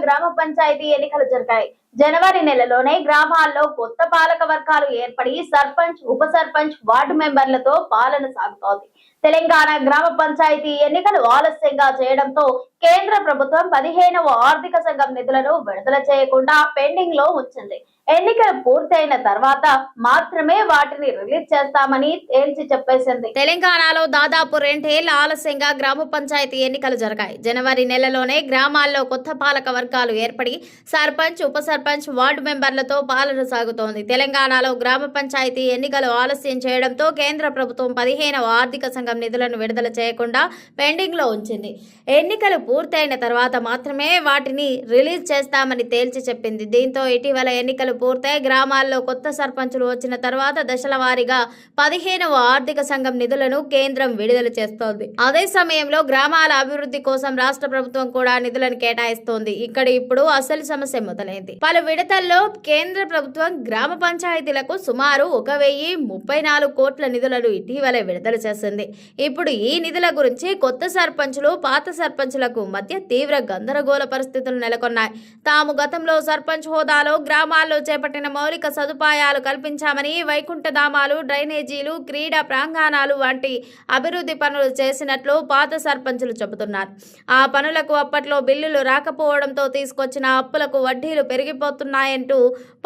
గ్రామ పంచాయతీ ఎన్నికలు జరిగాయి. జనవరి నెలలోనే గ్రామాల్లో కొత్త పాలక వర్గాలు ఏర్పడి సర్పంచ్, ఉప సర్పంచ్, వార్డు మెంబర్లతో పాలన సాగుతోంది. తెలంగాణ గ్రామ పంచాయతీ ఎన్నికలు ఆలస్యంగా చేయడంతో కేంద్ర ప్రభుత్వం 15వ ఆర్థిక సంఘం నిధులను విడుదల చేయకుండా పెండింగ్ లో ఉంచింది. ఎన్నికలు పూర్తయిన తర్వాత మాత్రమే వాటిని రిలీజ్ చేస్తామని తేల్చి చెప్పేసింది. తెలంగాణలో దాదాపు 2 ఏళ్ల ఆలస్యంగా గ్రామ పంచాయతీ ఎన్నికలు జరిగాయి. జనవరి నెలలోనే గ్రామాల్లో కొత్త పాలక వర్గాలు ఏర్పడి సర్పంచ్, ఉప సర్పంచ్, వార్డు మెంబర్లతో పాలన సాగుతోంది. తెలంగాణలో గ్రామ పంచాయతీ ఎన్నికలు ఆలస్యం చేయడంతో కేంద్ర ప్రభుత్వం 15వ ఆర్థిక సంఘం నిధులను విడుదల చేయకుండా పెండింగ్ లో ఉంచింది. ఎన్నికలు పూర్తయిన తర్వాత మాత్రమే వాటిని రిలీజ్ చేస్తామని తేల్చి చెప్పింది. దీంతో ఇటీవల ఎన్నికలు పూర్తయి గ్రామాల్లో కొత్త సర్పంచులు వచ్చిన తర్వాత దశల వారీగా 15వ ఆర్థిక సంఘం నిధులను కేంద్రం విడుదల చేస్తోంది. అదే సమయంలో గ్రామాల అభివృద్ధి కోసం రాష్ట్ర ప్రభుత్వం కూడా నిధులను కేటాయిస్తోంది. ఇక్కడ ఇప్పుడు అసలు సమస్య మొదలైంది. పలు విడతల్లో కేంద్ర ప్రభుత్వం గ్రామ పంచాయతీలకు సుమారు 1034 కోట్ల నిధులను ఇటీవలే విడుదల చేసింది. ఇప్పుడు ఈ నిధుల గురించి కొత్త సర్పంచులు, పాత సర్పంచులకు మధ్య తీవ్ర గందరగోళ పరిస్థితులు నెలకొన్నాయి. తాము గతంలో సర్పంచ్ హోదాలో గ్రామాల్లో చేపట్టిన మౌలిక సదుపాయాలు కల్పించామని, వైకుంఠధామాలు, డ్రైనేజీలు, క్రీడా ప్రాంగణాలు వంటి అభివృద్ధి పనులు చేసినట్లు పాత సర్పంచులు చెబుతున్నారు. ఆ పనులకు అప్పట్లో బిల్లులు రాకపోవడంతో తీసుకొచ్చిన అప్పులకు వడ్డీలు పెరిగిపోతున్నాయంటూ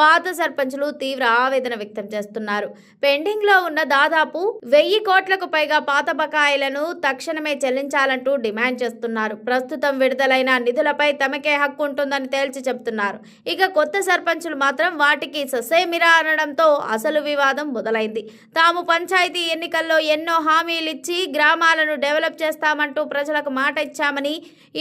పాత సర్పంచులు తీవ్ర ఆవేదన వ్యక్తం చేస్తున్నారు. పెండింగ్ లో ఉన్న దాదాపు 1000 కోట్లకు పైగా పాత బకాయిలను తక్షణమే చెల్లించాలంటూ డిమాండ్ చేస్తున్నారు. ప్రస్తుతం విడుదలైన నిధులపై తమకే హక్కు ఉంటుందని తేల్చి చెబుతున్నారు. ఇక కొత్త సర్పంచులు మాత్రం వాటికి ససేమిరా అనడంతో అసలు వివాదం మొదలైంది. తాము పంచాయతీ ఎన్నికల్లో ఎన్నో హామీలిచ్చి గ్రామాలను డెవలప్ చేస్తామంటూ ప్రజలకు మాట ఇచ్చామని,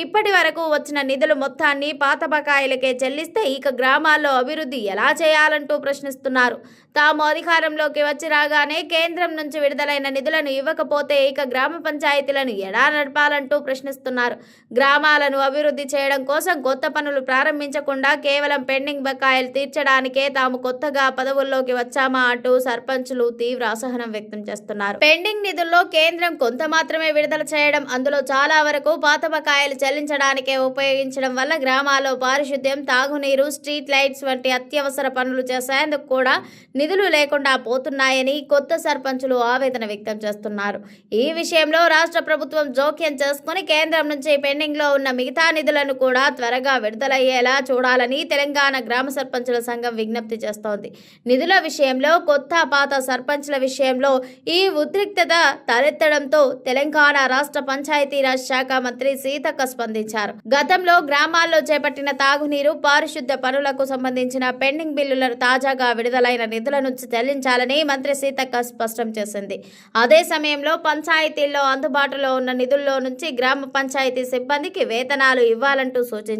ఇప్పటి వరకు వచ్చిన నిధులు మొత్తాన్ని పాత బకాయిలకే చెల్లిస్తే ఇక గ్రామాల్లో అభివృద్ధి ఎలా చేయాలంటూ ప్రశ్నిస్తున్నారు. తాము అధికారంలోకి వచ్చి రాగానే కేంద్రం నుంచి విడుదలైన నిధులను ఇవ్వకపోతే ఇక గ్రామ పంచాయతీలను ఎలా నడపాలంటూ ప్రశ్నిస్తున్నారు. గ్రామాలను అభివృద్ధి చేయడం కోసం కొత్త పనులు ప్రారంభించకుండా కేవలం పెండింగ్ బకాయిలు తీర్చడానికే తాము కొత్తగా పదవుల్లోకి వచ్చామా అంటూ సర్పంచులు తీవ్ర అసహనం వ్యక్తం చేస్తున్నారు. పెండింగ్ నిధుల్లో కేంద్రం కొంత మాత్రమే విడుదల చేయడం, అందులో చాలా వరకు పాత బకాయిలు చెల్లించడానికే ఉపయోగించడం వల్ల గ్రామాల్లో పారిశుద్ధ్యం, తాగునీరు, స్ట్రీట్ లైట్స్ వంటి అత్యవసర పనులు చేసేందుకు కూడా నిధులు లేకుండా పోతున్నాయని కొత్త సర్పంచులు ఆవేదన వ్యక్తం చేస్తున్నారు. ఈ విషయంలో రాష్ట్ర ప్రభుత్వం జోక్యం చేసుకుని కేంద్రం నుంచి పెండింగ్ లో ఉన్న మిగతా నిధులను కూడా త్వరగా విడుదలయ్యేలా చూడాలని తెలంగాణ గ్రామ సర్పంచుల సంఘం విజ్ఞప్తి చేస్తోంది. నిధుల విషయంలో కొత్త, పాత సర్పంచ్ల విషయంలో ఈ ఉద్రిక్తత తలెత్తడంతో తెలంగాణ రాష్ట్ర పంచాయతీరాజ్ శాఖ మంత్రి సీతక్క స్పందించారు. గతంలో గ్రామాల్లో చేపట్టిన తాగునీరు, పారిశుద్ధ్య పనులకు సంబంధించిన పెండింగ్ బిల్లులను తాజాగా విడుదలైన నిధుల నుంచి చెల్లించాలని మంత్రి సీతక్క స్పష్టం చేసింది. అదే సమయంలో పంచాయతీల్లో అందుబాటులో ఉన్న నిధుల్లో నుంచి గ్రామ పంచాయతీ సిబ్బందికి వేతనాలు ఇవ్వాలంటూ సూచించారు.